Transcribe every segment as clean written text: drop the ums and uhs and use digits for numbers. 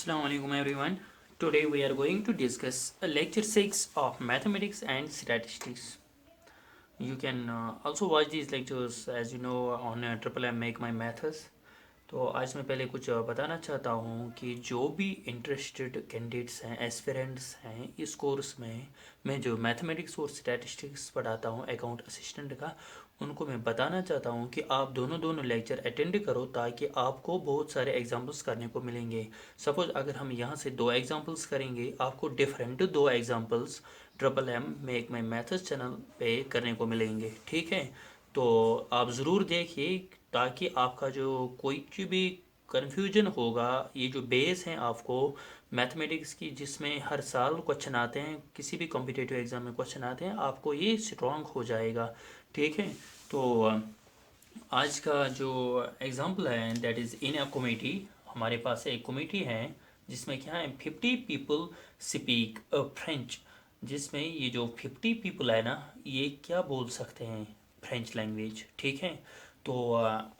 Assalamu alaikum everyone. Today we are going to discuss lecture 6 of mathematics and statistics. You can also watch these lectures as you know on Triple M Make My Maths. तो आज मैं पहले कुछ बताना चाहता हूँ कि जो भी इंटरेस्टेड कैंडिडेट्स हैं एस्पिरेंट्स हैं इस कोर्स में मैं जो मैथमेटिक्स और स्टैटिस्टिक्स पढ़ाता हूँ अकाउंट असिस्टेंट का उनको मैं बताना चाहता हूँ कि आप दोनों दोनों लेक्चर अटेंड करो ताकि आपको बहुत सारे एग्जाम्पल्स करने को मिलेंगे। सपोज अगर हम यहाँ से 2 एग्जाम्पल्स करेंगे आपको different 2 examples triple M make my maths channel पे करने को मिलेंगे। ठीक है, तो आप ज़रूर देखिए ताकि आपका जो कोई भी कन्फ्यूजन होगा, ये जो बेस हैं आपको मैथमेटिक्स की जिसमें हर साल क्वेश्चन आते हैं, किसी भी कॉम्पिटिटिव एग्ज़ाम में क्वेश्चन आते हैं, आपको ये स्ट्रॉन्ग हो जाएगा। ठीक है, तो आज का जो एग्ज़ाम्पल है that is in a committee. हमारे पास एक कमेटी है जिसमें क्या है 50 पीपल स्पीक फ्रेंच, जिसमें ये जो 50 पीपल है ना ये क्या बोल सकते हैं फ्रेंच लैंग्वेज। ठीक है, तो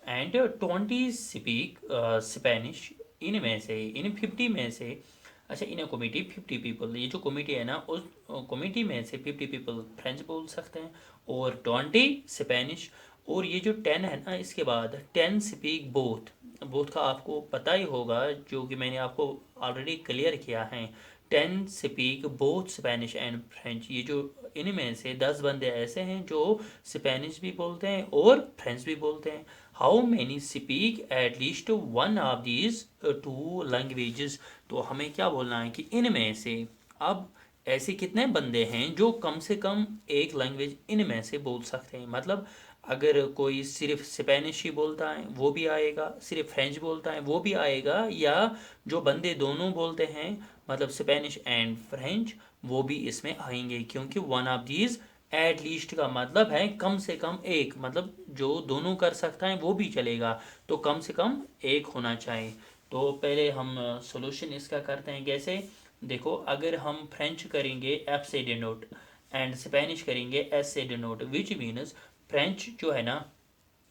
एंड 20 स्पीक स्पेनिश। इनमें से इन 50 में से अच्छा इन कमेटी 50 पीपल, ये जो कमेटी है ना उस कमेटी में से 50 पीपल फ्रेंच बोल सकते हैं और 20 स्पेनिश। और ये जो 10 है ना इसके बाद 10 स्पीक बोथ। बोथ का आपको पता ही होगा जो कि मैंने आपको ऑलरेडी क्लियर किया है। 10 speak both Spanish and French. ये जो इनमें से 10 बंदे ऐसे हैं जो स्पेनिश भी बोलते हैं और फ्रेंच भी बोलते हैं। How many speak at least one of these 2 languages. तो हमें क्या बोलना है कि इनमें से अब ऐसे कितने बंदे हैं जो कम से कम एक लैंग्वेज इनमें से बोल सकते हैं। मतलब अगर कोई सिर्फ स्पेनिश ही बोलता है वो भी आएगा, सिर्फ फ्रेंच बोलता है वो भी आएगा, या जो बंदे दोनों बोलते हैं मतलब स्पेनिश एंड फ्रेंच वो भी इसमें आएंगे, क्योंकि one of these at least का मतलब है कम से कम एक, मतलब जो दोनों कर सकता है वो भी चलेगा, तो कम से कम एक होना चाहिए। तो पहले हम सॉल्यूशन इसका करते हैं। कैसे देखो, अगर हम फ्रेंच करेंगे एफ से डिनोट एंड स्पेनिश करेंगे एस से डिनोट, विच मीन्स फ्रेंच जो है ना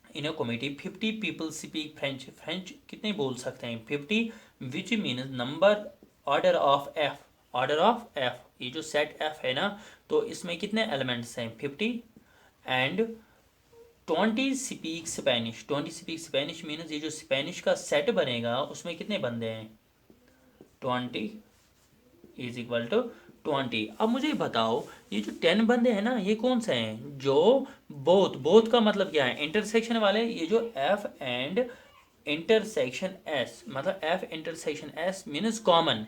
in a committee 50 people speak French. French कितने बोल सकते हैं 50, which means number order of F. Order of F, ये जो सेट एफ है ना तो इसमें कितने एलिमेंट्स हैं 50 and 20 speak Spanish. 20 speak Spanish means ये जो स्पेनिश का सेट बनेगा उसमें कितने बंदे हैं 20 इज इक्वल टू 20। अब मुझे बताओ ये जो 10 बंदे हैं ना ये कौन से हैं जो बोथ। बोथ का मतलब क्या है इंटरसेक्शन वाले। ये जो एफ एंड इंटरसेक्शन एस, मतलब F intersection S means common,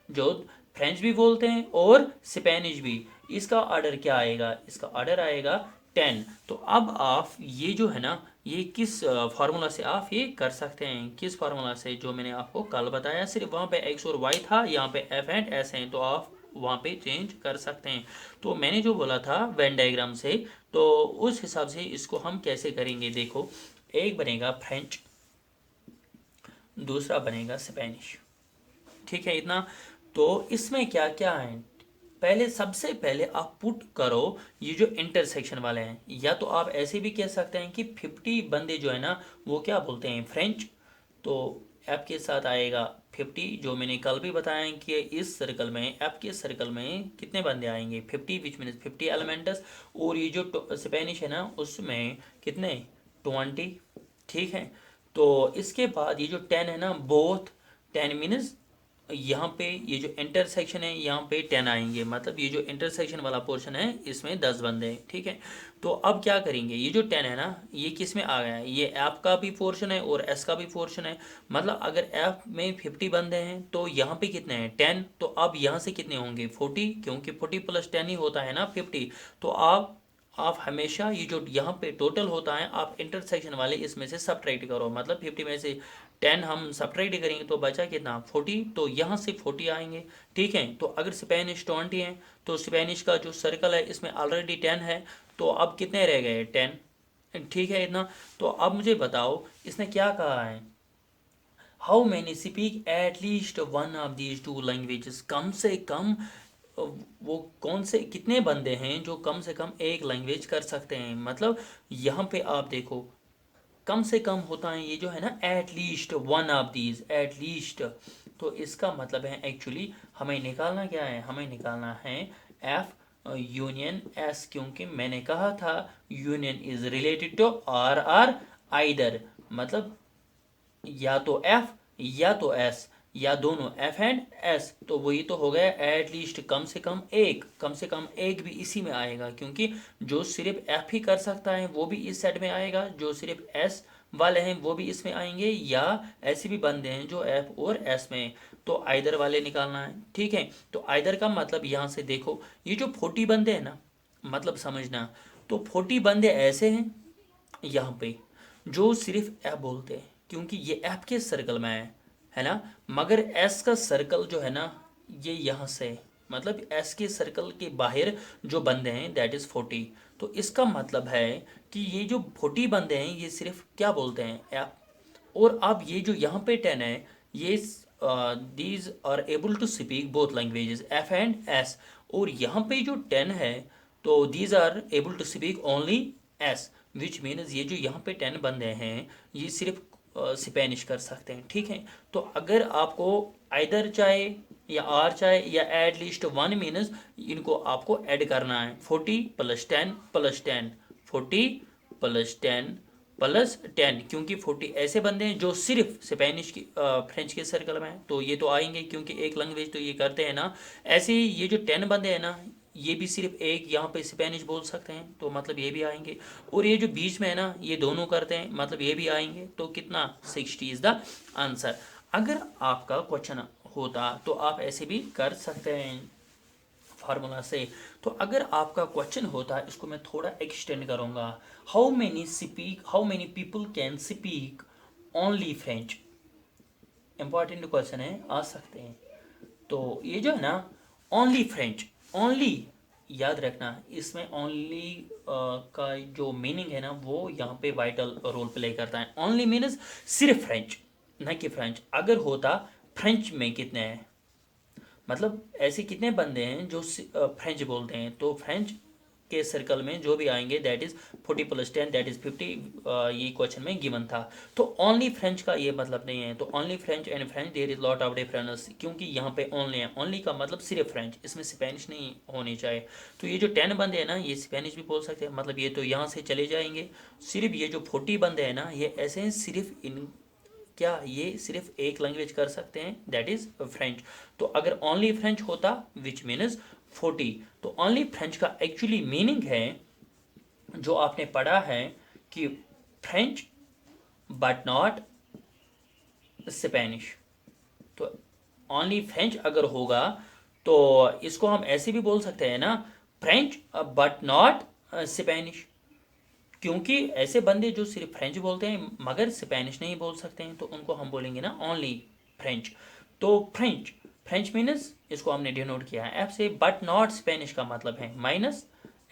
जो फ्रेंच भी बोलते हैं और स्पेनिश भी। इसका ऑर्डर क्या आएगा, इसका ऑर्डर आएगा 10। तो अब आप ये जो है ना ये किस फार्मूला से आप ये कर सकते हैं, किस फार्मूला से जो मैंने आपको कल बताया। सिर्फ वहाँ पे एक्स और वाई था, यहाँ पे एफ एंड एस हैं, तो आप वहाँ पे चेंज कर सकते हैं। तो मैंने जो बोला था वेन डायग्राम से, तो उस हिसाब से इसको हम कैसे करेंगे। देखो, एक बनेगा फ्रेंच, दूसरा बनेगा स्पेनिश। ठीक है इतना। तो इसमें क्या क्या है, पहले सबसे पहले आप पुट करो ये जो इंटरसेक्शन वाले हैं, या तो आप ऐसे भी कह सकते हैं कि 50 बंदे जो है ना वो क्या बोलते हैं फ्रेंच। तो ऐप के साथ आएगा 50, जो मैंने कल भी बताया कि इस सर्कल में ऐप के सर्कल में कितने बंदे आएंगे 50, विच मीन्स 50 एलिमेंट्स। और ये जो स्पेनिश है ना उसमें कितने 20। ठीक है, तो इसके बाद ये जो 10 है ना बोथ 10 मीन्स यहाँ पे ये जो इंटरसेक्शन है यहाँ पे 10 आएंगे, मतलब ये जो इंटरसेक्शन वाला पोर्शन है इसमें 10 बंदे हैं। ठीक है, तो अब क्या करेंगे, ये जो 10 है ना ये किस में आ गया है, ये ऐप का भी पोर्शन है और एस का भी पोर्शन है। मतलब अगर ऐप में 50 बंदे हैं तो यहाँ पे कितने हैं 10, तो अब यहाँ से कितने होंगे 40, क्योंकि 40 प्लस 10 ही होता है ना 50। तो आप हमेशा ये जो यहाँ पे टोटल होता है आप इंटरसेक्शन वाले इसमें से सब्ट्रैक्ट करो, मतलब 50 में से 10 हम सब्ट्रैक्ट करेंगे तो बचा कितना 40, तो यहाँ से 40 आएंगे। ठीक है, तो अगर स्पेनिश 20 है तो स्पेनिश का जो सर्कल है इसमें ऑलरेडी 10 है, तो अब कितने रह गए 10। ठीक है इतना। तो अब मुझे बताओ इसने क्या कहा है, how many speak at least one of these 2 languages. कम से कम वो कौन से कितने बंदे हैं जो कम से कम एक लैंग्वेज कर सकते हैं। मतलब यहाँ पे आप देखो कम से कम होता है ये जो है ना eight least one of these, at least. तो इसका मतलब है एक्चुअली हमें निकालना क्या है, हमें निकालना है एफ यूनियन एस, क्योंकि मैंने कहा था union is related to R R either, मतलब या तो एफ या तो एस या दोनों एफ एंड एस। तो वही तो हो गया एटलीस्ट कम से कम एक भी इसी में आएगा, क्योंकि जो सिर्फ एफ ही कर सकता है वो भी इस सेट में आएगा, जो सिर्फ एस वाले हैं वो भी इसमें आएंगे, या ऐसे भी बंदे हैं जो एफ और एस में हैं। तो आइदर वाले निकालना है, ठीक है। तो आइदर का मतलब यहाँ से देखो, ये जो 40 बंदे हैं ना, मतलब समझना, तो 40 बंदे ऐसे हैं यहाँ पे जो सिर्फ एफ बोलते हैं, क्योंकि ये एफ के सर्कल में है ना। मगर एस का सर्कल जो है ना, ये यहाँ से, मतलब एस के सर्कल के बाहर जो बंदे हैं दैट इज 40। तो इसका मतलब है कि ये जो 40 बंदे हैं ये सिर्फ क्या बोलते हैं, एफ। और अब ये जो यहाँ पे 10 है, ये these are able to speak both languages F and S. और यहाँ पे जो 10 है, तो these are able to speak only S, which means ये जो यहाँ पे 10 बंदे हैं ये सिर्फ स्पेनिश कर सकते हैं, ठीक है। तो अगर आपको आइदर चाहे या आर चाहे या एट लीस्ट वन मीन्स इनको आपको ऐड करना है, 40 प्लस 10 प्लस 10, 40 प्लस 10 प्लस 10, क्योंकि 40 ऐसे बंदे हैं जो सिर्फ स्पेनिश की फ्रेंच के सर्कल में हैं, तो ये तो आएंगे क्योंकि एक लैंग्वेज तो ये करते हैं ना। ऐसे ही ये जो 10 बंदे हैं ना, ये भी सिर्फ एक यहाँ पे स्पेनिश बोल सकते हैं, तो मतलब ये भी आएंगे। और ये जो बीच में है ना, ये दोनों करते हैं, मतलब ये भी आएंगे। तो कितना, 60 इज द आंसर। अगर आपका क्वेश्चन होता तो आप ऐसे भी कर सकते हैं फार्मूला से। तो अगर आपका क्वेश्चन होता, इसको मैं थोड़ा एक्सटेंड करूंगा, how many people can speak only French. Important question है, आ सकते हैं। तो ये जो है ना ओनली फ्रेंच, ओनली याद रखना, इसमें ओनली का जो मीनिंग है ना वो यहाँ पे वाइटल रोल प्ले करता है। ओनली मीन्स सिर्फ फ्रेंच, न कि फ्रेंच। अगर होता फ्रेंच में कितने हैं, मतलब ऐसे कितने बंदे हैं जो फ्रेंच बोलते हैं, तो फ्रेंच के सर्कल में जो भी आएंगे that is 40 plus 10 that is 50, ये क्वेश्चन में गिवन था। तो ओनली फ्रेंच का ये मतलब नहीं है, तो only French and French there is lot of difference, क्योंकि यहाँ पे ओनली है, ओनली का मतलब सिर्फ फ्रेंच, इसमें स्पेनिश नहीं होनी चाहिए। तो ये जो 10 बंदे हैं ना ये स्पेनिश भी बोल सकते हैं, मतलब ये तो यहाँ से चले जाएंगे। सिर्फ ये जो 40 बंदे हैं ना ये ऐसे हैं, सिर्फ इन क्या ये सिर्फ एक लैंग्वेज कर सकते हैं दैट इज फ्रेंच। तो अगर ओनली फ्रेंच होता विच मीन्स 40, तो ओनली फ्रेंच का एक्चुअली मीनिंग है जो आपने पढ़ा है कि फ्रेंच बट नॉट स्पेनिश। तो ओनली फ्रेंच अगर होगा तो इसको हम ऐसे भी बोल सकते हैं ना, फ्रेंच बट नॉट स्पेनिश, क्योंकि ऐसे बंदे जो सिर्फ फ्रेंच बोलते हैं मगर स्पेनिश नहीं बोल सकते हैं, तो उनको हम बोलेंगे ना ओनली फ्रेंच। तो फ्रेंच, फ्रेंच मीनस इसको हमने डिनोट किया है एफ से, बट नॉट स्पेनिश का मतलब है माइनस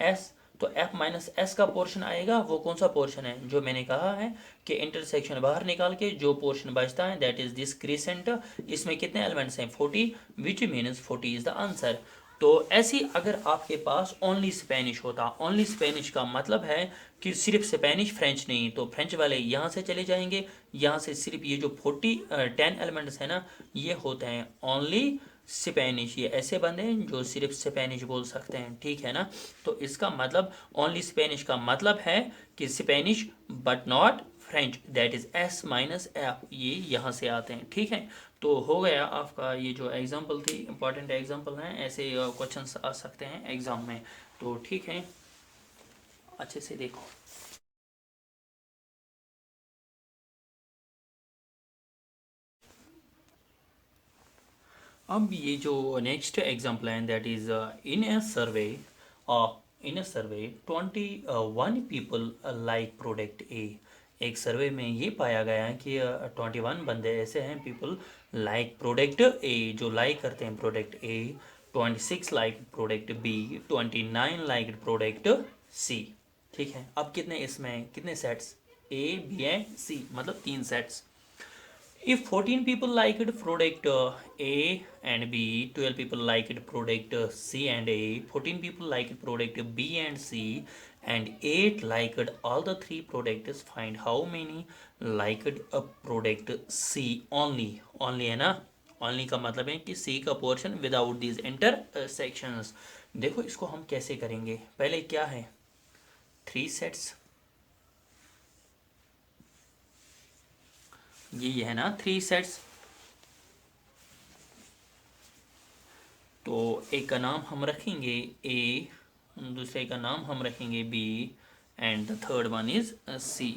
एस। तो एफ माइनस एस का पोर्शन आएगा, वो कौन सा पोर्शन है जो मैंने कहा है कि इंटरसेक्शन बाहर निकाल के जो पोर्शन बचता है दैट इज दिस क्रीसेंट। इसमें कितने एलिमेंट्स हैं, 40, which means 40 is the answer. तो ऐसी अगर आपके पास ओनली स्पेनिश होता, ओनली स्पेनिश का मतलब है कि सिर्फ स्पेनिश, फ्रेंच नहीं, तो फ्रेंच वाले यहाँ से चले जाएंगे, यहाँ से सिर्फ ये जो 10 एलिमेंट्स है ना ये होते हैं ओनली स्पेनिश। ये ऐसे बंदे हैं जो सिर्फ स्पेनिश बोल सकते हैं, ठीक है ना। तो इसका मतलब ओनली स्पेनिश का मतलब है कि Spanish but not French, that is S minus F, ये यहाँ से आते हैं, ठीक है। तो हो गया आपका ये जो एग्जाम्पल थी, इंपॉर्टेंट एग्जाम्पल हैं, ऐसे क्वेश्चंस आ सकते हैं एग्जाम में, तो ठीक है अच्छे से देखो। अब ये जो नेक्स्ट एग्जाम्पल है that is in a survey 21 people like product ए। एक सर्वे में ये पाया गया है कि 21 बंदे ऐसे हैं पीपल लाइक प्रोडक्ट ए, जो लाइक करते हैं product A, 26 like product B, 29 like product C, ठीक है। अब कितने इसमें कितने sets, A B and C, मतलब 3 sets. If 14 people liked product A and B, 12 people liked product C and A, 14 people liked product B and C, and 8 liked all the 3 products, find how many liked a product C only. Only है ना, only का मतलब है कि सी का portion without these intersections. देखो इसको हम कैसे करेंगे, पहले क्या है, 3 सेट्स, ये है ना 3 सेट्स। तो एक का नाम हम रखेंगे ए, दूसरे का नाम हम रखेंगे B, and the third one is C.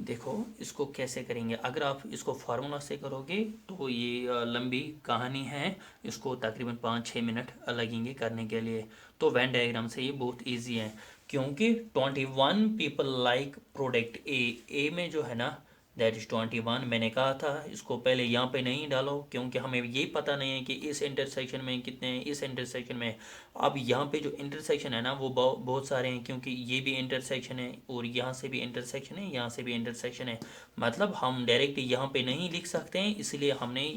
देखो इसको कैसे करेंगे, अगर आप इसको फार्मूला से करोगे तो ये लंबी कहानी है, इसको तकरीबन 5-6 मिनट लगेंगे करने के लिए। तो वेन डायग्राम से ये बहुत इजी है, क्योंकि 21 पीपल लाइक प्रोडक्ट ए में जो है ना दैट इज 21। मैंने कहा था इसको पहले यहाँ पे नहीं डालो, क्योंकि हमें ये पता नहीं है कि इस इंटरसेक्शन में कितने हैं, इस इंटरसेक्शन में। अब यहाँ पे जो इंटरसेक्शन है ना वो बहुत सारे हैं, क्योंकि ये भी इंटरसेक्शन है और यहाँ से भी इंटरसेक्शन है, यहाँ से भी इंटरसेक्शन है। मतलब हम डायरेक्ट यहाँ पे नहीं लिख सकते हैं, इसलिए हमने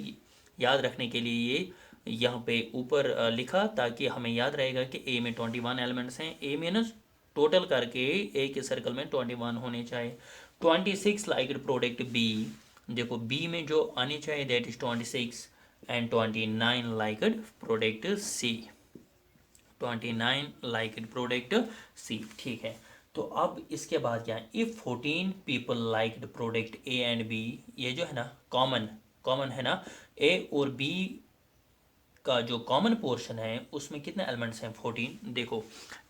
याद रखने के लिए ये यहाँ पे ऊपर लिखा, ताकि हमें याद रहेगा कि ए में 21 एलिमेंट्स हैं। ए मीनस टोटल करके ए के सर्कल में 21 होने चाहिए। 26 लाइक्ड प्रोडक्ट बी, देखो बी में जो आनी चाहिए that is 26, and 29 liked product C, 29 liked product C, ठीक है। तो अब इसके बाद क्या है, if 14 people liked product A and B, ये जो है ना कॉमन कॉमन है ना, ए और बी का जो कॉमन पोर्शन है उसमें कितने एलिमेंट्स हैं, 14। देखो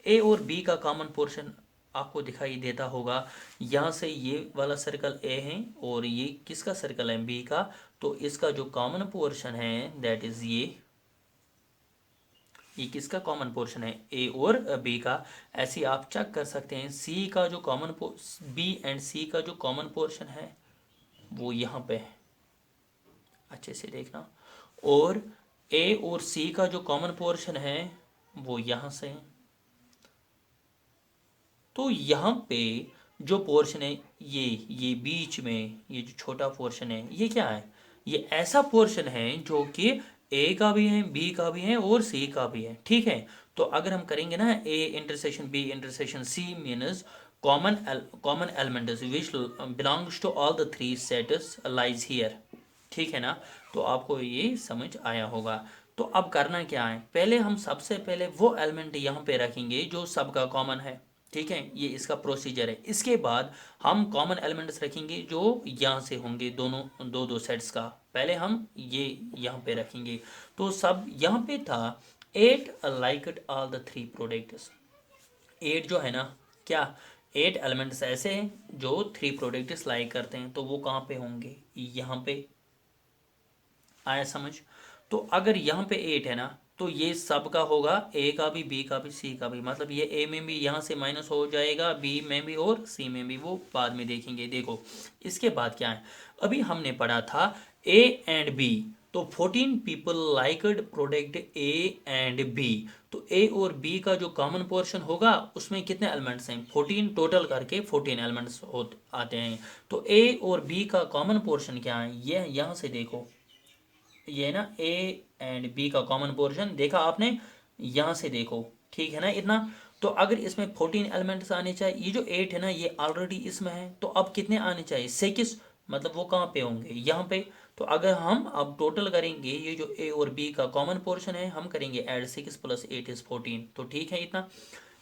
ए और बी का कॉमन पोर्शन आपको दिखाई देता होगा, यहाँ से ये वाला सर्कल ए है और ये किसका सर्कल है, बी का। तो इसका जो कॉमन पोर्शन है दैट इज ये किसका कॉमन पोर्शन है, ए और बी का। ऐसे आप चेक कर सकते हैं, सी का जो कॉमन बी एंड सी का जो कॉमन पोर्शन है वो यहाँ पे है, अच्छे से देखना। और ए और सी का जो कॉमन पोर्शन है वो यहाँ से है। तो यहाँ पे जो पोर्शन है ये बीच में ये जो छोटा पोर्शन है ये क्या है, ये ऐसा पोर्शन है जो कि ए का भी है, बी का भी है और सी का भी है, ठीक है। तो अगर हम करेंगे ना A intersection B intersection C means common elements which belongs to all the 3 sets lies here, ठीक है ना। तो आपको ये समझ आया होगा। तो अब करना क्या है, पहले हम सबसे पहले वो एलिमेंट यहाँ पे रखेंगे जो सबका कॉमन है, ठीक है, ये इसका प्रोसीजर है। इसके बाद हम कॉमन एलिमेंट्स रखेंगे जो यहाँ से होंगे, दोनों दो दो सेट्स का। पहले हम ये यहाँ पे रखेंगे। तो सब यहाँ पे था 8 लाइक्ड ऑल द 3 प्रोडक्ट्स। 8 जो है ना, क्या 8 एलिमेंट्स ऐसे हैं जो 3 प्रोडक्ट्स लाइक करते हैं, तो वो कहाँ पे होंगे, यहाँ पे। आया समझ। तो अगर यहाँ पे 8 है ना, तो ये सब का होगा, ए का भी, बी का भी, सी का भी। मतलब ये ए में भी यहाँ से माइनस हो जाएगा, बी में भी और सी में भी, वो बाद में देखेंगे। देखो इसके बाद क्या है, अभी हमने पढ़ा था ए एंड बी। तो 14 people liked product A and B. तो ए और बी का जो कॉमन पोर्शन होगा उसमें कितने एलिमेंट्स हैं, 14, टोटल करके 14 एलिमेंट्स आते हैं। तो ए और बी का कॉमन पोर्शन क्या है, ये यहाँ से देखो, ये ना ए एंड बी का कॉमन पोर्शन देखा आपने, यहाँ से देखो, ठीक है ना इतना। तो अगर इसमें 14 एलिमेंट्स आने चाहिए, ये जो 8 है ना ये ऑलरेडी इसमें है, तो अब कितने आने चाहिए, 6। मतलब वो कहाँ पे होंगे, यहाँ पे। तो अगर हम अब टोटल करेंगे, ये जो ए और बी का कॉमन पोर्शन है हम करेंगे ऐड, 6 + 8 = 14। तो ठीक है इतना।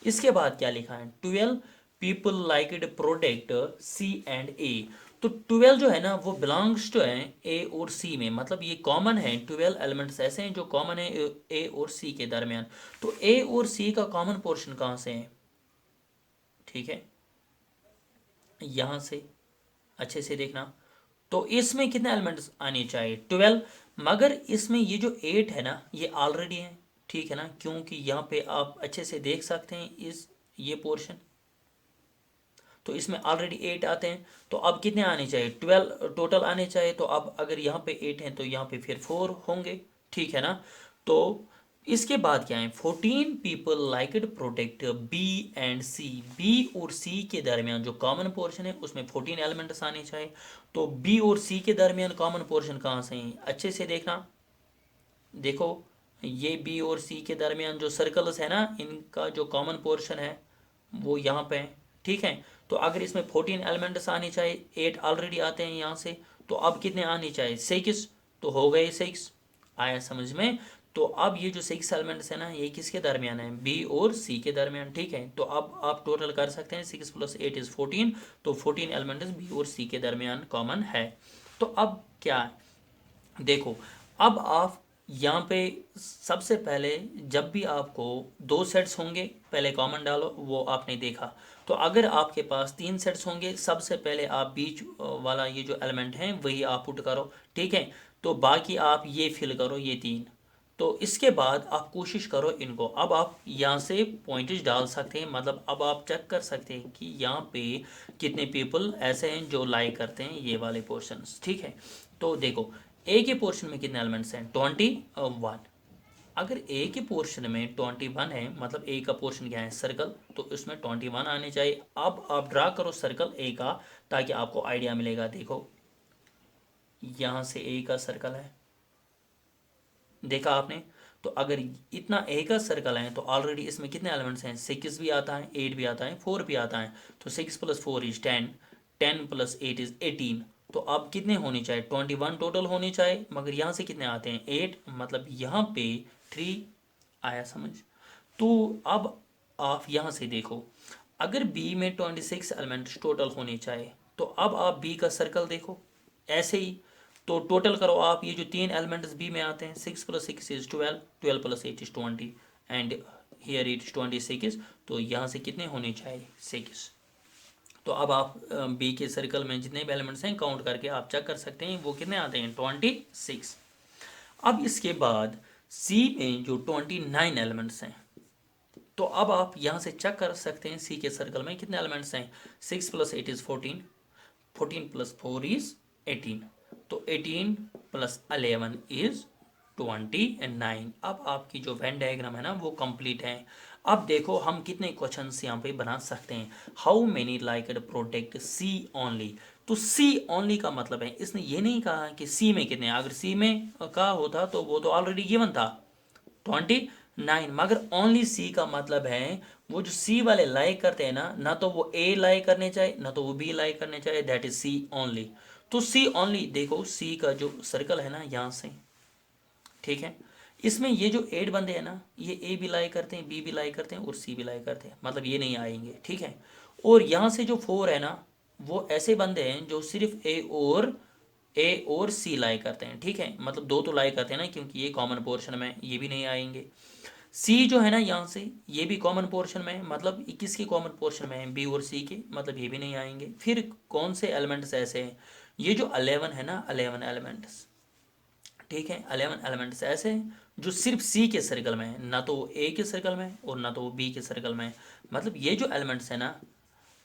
इसके बाद क्या लिखा है, 12 people liked product C and A. तो 12 जो है ना वो बिलोंग्स टू है ए और सी में, मतलब ये कॉमन है। 12 एलिमेंट्स ऐसे हैं जो कॉमन है ए और सी के दरमियान। तो ए और सी का कॉमन पोर्शन कहाँ से है, ठीक है, यहाँ से, अच्छे से देखना। तो इसमें कितने एलिमेंट्स आने चाहिए, 12। मगर इसमें ये जो 8 है ना ये ऑलरेडी है, ठीक है ना, क्योंकि यहाँ पे आप अच्छे से देख सकते हैं इस ये पोर्शन। तो इसमें ऑलरेडी 8 आते हैं। तो अब कितने आने चाहिए, 12 टोटल आने चाहिए। तो अब अगर यहाँ पे 8 हैं तो यहाँ पे फिर 4 होंगे, ठीक है ना। तो इसके बाद क्या है, 14 people liked product B and C. B और सी के दरमियान जो कॉमन पोर्शन है उसमें 14 एलिमेंट्स आने चाहिए। तो बी और सी के दरमियान कॉमन पोर्शन कहाँ से है, अच्छे से देखना। देखो ये बी और सी के दरमियान जो सर्कल्स है ना इनका जो कॉमन पोर्शन है वो यहाँ पे है, ठीक है। तो अगर इसमें 14 एलिमेंट्स आने चाहिए, 8 ऑलरेडी आते हैं यहाँ से। तो अब कितने आने चाहिए, 6। तो हो गए 6। आया समझ में? तो अब ये जो 6 एलिमेंट्स है ना, ये किसके दरमियान है? बी और सी के दरमियान, ठीक है। तो अब आप टोटल कर सकते हैं 6 + 8 = 14, तो 14 एलिमेंट्स बी और सी के दरमियान कॉमन है। तो अब क्या है, देखो, अब आप यहाँ पे सबसे पहले जब भी आपको दो सेट्स होंगे पहले कॉमन डालो, वो आपने देखा। तो अगर आपके पास 3 सेट्स होंगे, सबसे पहले आप बीच वाला ये जो एलिमेंट है वही आप पुट करो, ठीक है। तो बाकी आप ये फिल करो, ये 3। तो इसके बाद आप कोशिश करो इनको, अब आप यहाँ से पॉइंटेज डाल सकते हैं, मतलब अब आप चेक कर सकते हैं कि यहाँ पे कितने पीपल ऐसे हैं जो लाइक करते हैं ये वाले पोर्शंस, ठीक है। तो देखो, ए के पोर्शन में कितने एलिमेंट्स हैं? 21। अगर ए के पोर्शन में 21 है, मतलब ए का पोर्शन क्या है? सर्कल, तो इसमें 21 आने चाहिए। अब आप ड्रा करो सर्कल ए का, ताकि आपको आइडिया मिलेगा। देखो, यहाँ से ए का सर्कल है, देखा आपने? तो अगर इतना ए का सर्कल है तो ऑलरेडी इसमें कितने एलिमेंट्स हैं? 6 भी आता है, 8 भी आता है, 4 भी आता है। तो 6 + 4 = 10, 10 + 8 = 18। तो अब कितने होने चाहिए? 21 टोटल होने चाहिए, मगर यहाँ से कितने आते हैं? 8, मतलब यहाँ पे 3। आया समझ? तो अब आप यहाँ से देखो, अगर बी में 26 एलिमेंट्स टोटल होने चाहिए, तो अब आप बी का सर्कल देखो ऐसे ही। तो टोटल करो आप, ये जो 3 एलिमेंट्स बी में आते हैं, 6 + 6 = 12, 12 + 8 = 20, एंड हियर इट 26। तो यहाँ से कितने होने चाहिए? 6। तो अब आप बी के सर्कल में जितने भी एलिमेंट्स हैं काउंट करके आप चेक कर सकते हैं वो कितने आते हैं? 26। अब इसके बाद सी में जो 29 एलिमेंट्स हैं, तो अब आप यहाँ से चेक कर सकते हैं सी के सर्कल में कितने एलिमेंट्स हैं? 6 + 8 = 14, 14 + 4 = 18, तो 18 + 11 = 29। अब आपकी जो वेन डायग्राम है ना वो कंप्लीट है। अब देखो हम कितने क्वेश्चंस यहाँ पे बना सकते हैं। How many liked product C only? तो सी ओनली का मतलब है, इसने ये नहीं कहा कि सी में कितने, अगर सी में का होता तो वो तो ऑलरेडी गिवन था 29, मगर ओनली सी का मतलब है वो जो सी वाले लाइक करते हैं ना, ना तो वो ए लाइक करने चाहिए ना तो वो बी लाइक करने चाहिए, दैट इज सी ओनली। तो सी ओनली, देखो सी का जो सर्कल है ना यहाँ से, ठीक है, इसमें ये जो 8 बंदे हैं ना, ये ए भी लाइक करते हैं, बी भी लाइक करते हैं और सी भी लाइक करते हैं, मतलब ये नहीं आएंगे, ठीक है। और यहाँ से जो 4 है ना, वो ऐसे बंदे हैं जो सिर्फ ए और सी लाइक करते हैं, ठीक है। मतलब दो तो लाइक करते हैं ना, क्योंकि ये कॉमन पोर्शन में, ये भी नहीं आएंगे। सी जो है ना यहाँ से, ये भी कॉमन पोर्शन में है, मतलब 21 के कॉमन पोर्शन में है बी और सी के, मतलब ये भी नहीं आएंगे। फिर कौन से एलिमेंट्स ऐसे हैं? ये जो 11 है ना, 11 एलिमेंट्स, ठीक है, 11 एलिमेंट्स ऐसे हैं जो सिर्फ सी के सर्कल में है, ना तो वो ए के सर्कल में है और ना तो वो बी के सर्कल में है। मतलब ये जो एलिमेंट्स है ना,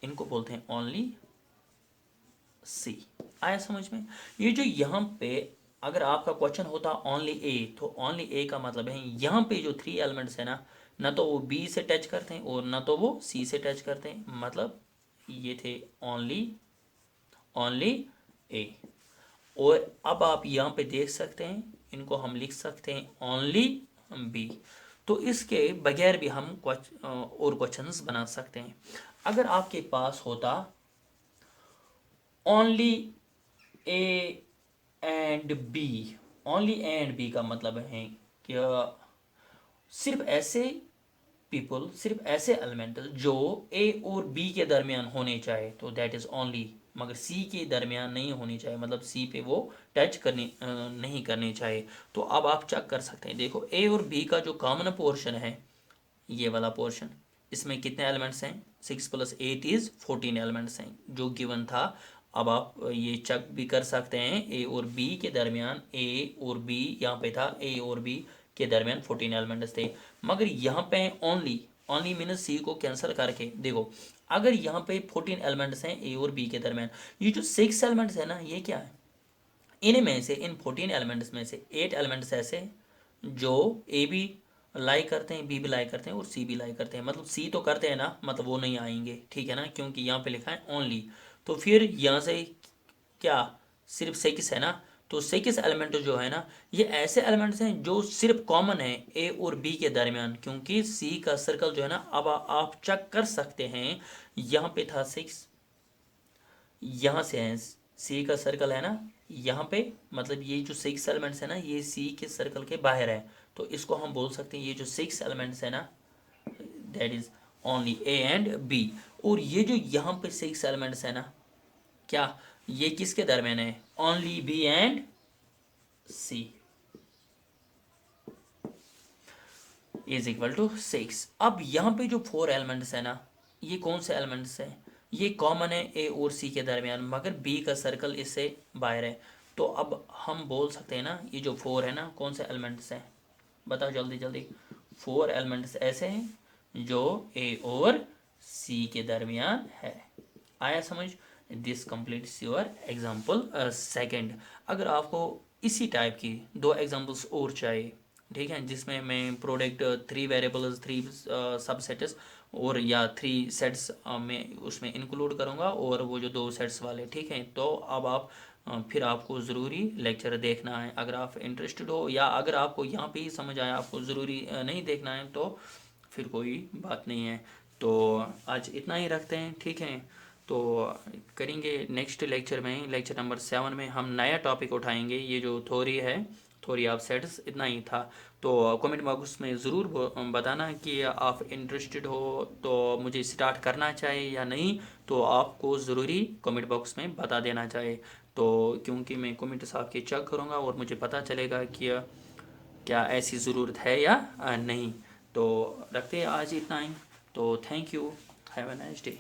इनको बोलते हैं ओनली सी। आया समझ में? ये जो यहाँ पे अगर आपका क्वेश्चन होता ओनली ए, तो ओनली ए का मतलब है यहाँ पे जो 3 एलिमेंट्स है ना, ना तो वो बी से टच करते हैं और ना तो वो सी से टच करते हैं, मतलब ये थे ओनली ओनली ए। और अब आप यहाँ पे देख सकते हैं, इनको हम लिख सकते हैं ओनली बी। तो इसके बगैर भी हम और क्वेश्चंस बना सकते हैं। अगर आपके पास होता only A and B, only A and B का मतलब है कि सिर्फ ऐसे पीपल, सिर्फ ऐसे एलिमेंट जो ए और बी के दरमियान होने चाहिए, तो दैट इज ओनली, मगर सी के दरमियान नहीं होनी चाहिए, मतलब सी पे वो टच करनी नहीं करनी चाहिए। तो अब आप चेक कर सकते हैं, देखो ए और बी का जो कॉमन पोर्शन है, ये वाला पोर्शन, इसमें कितने एलिमेंट्स हैं? 6 + 8 = 14 एलिमेंट्स हैं जो गिवन था। अब आप ये चेक भी कर सकते हैं, ए और बी के दरमियान, ए और बी यहाँ पे था, ए और बी के दरमियान 14 एलिमेंट्स थे, मगर यहाँ पे ओनली, ओनली मीनस सी को कैंसिल करके देखो, अगर यहाँ पे 14 एलिमेंट्स हैं ए और बी के दरमियान, ये जो 6 एलिमेंट्स है ना, ये क्या है? इनमें से, इन 14 एलिमेंट्स में से 8 एलिमेंट्स ऐसे जो ए भी लाइक करते हैं, बी भी लाइक करते हैं और सी भी लाइक करते हैं, मतलब सी तो करते हैं ना, मतलब वो नहीं आएंगे, ठीक है ना, क्योंकि यहाँ पे लिखा है ओनली। तो फिर यहाँ से क्या, सिर्फ 6 है ना, तो 6 एलिमेंट जो है ना, ये ऐसे एलिमेंट्स हैं जो सिर्फ कॉमन है ए और बी के दरमियान, क्योंकि सी का सर्कल जो है ना, अब आप चेक कर सकते हैं, यहाँ पे था 6, यहाँ से है सी का सर्कल है ना यहाँ पे, मतलब ये जो 6 एलिमेंट्स है ना ये सी के सर्कल के बाहर है, तो इसको हम बोल सकते हैं ये जो 6 एलिमेंट्स है ना that is only A and B. और ये जो यहाँ पे 6 एलिमेंट्स है ना, क्या ये किसके दरम्यान है? Only B and C is equal to 6। अब यहाँ पे जो 4 एलिमेंट्स है ना, ये कौन से एलिमेंट्स हैं? ये कॉमन है ए और सी के दरमियान, मगर बी का सर्कल इससे बाहर है। तो अब हम बोल सकते हैं ना ये जो 4 है ना कौन से एलिमेंट्स हैं? बताओ जल्दी जल्दी। 4 एलिमेंट्स ऐसे हैं जो ए और सी के दरमियान है। आया समझ? This completes your example second. अगर आपको इसी टाइप की 2 एग्जाम्पल्स और चाहिए, ठीक है, जिसमें मैं प्रोडक्ट 3 वेरिएबल्स 3 सबसेट्स और या 3 सेट्स में उसमें इंक्लूड करूँगा, और वो जो 2 सेट्स वाले, ठीक है, तो अब आप फिर आपको ज़रूरी लेक्चर देखना है अगर आप इंटरेस्टेड हो, या अगर आपको यहाँ पे ही समझ आया आपको ज़रूरी नहीं देखना है तो फिर कोई बात नहीं है। तो आज इतना ही रखते हैं, ठीक है। तो करेंगे नेक्स्ट लेक्चर में, लेक्चर नंबर 7 में हम नया टॉपिक उठाएंगे, ये जो थ्योरी है, थ्योरी ऑफ सेट्स। इतना ही था। तो कमेंट बॉक्स में ज़रूर बताना कि आप इंटरेस्टेड हो तो मुझे स्टार्ट करना चाहिए या नहीं, तो आपको ज़रूरी कमेंट बॉक्स में बता देना चाहिए। तो क्योंकि मैं कमेंट्स आपके चेक करूँगा और मुझे पता चलेगा कि क्या ऐसी ज़रूरत है या नहीं। तो रखते हैं आज इतना ही। तो thank you, have a nice day.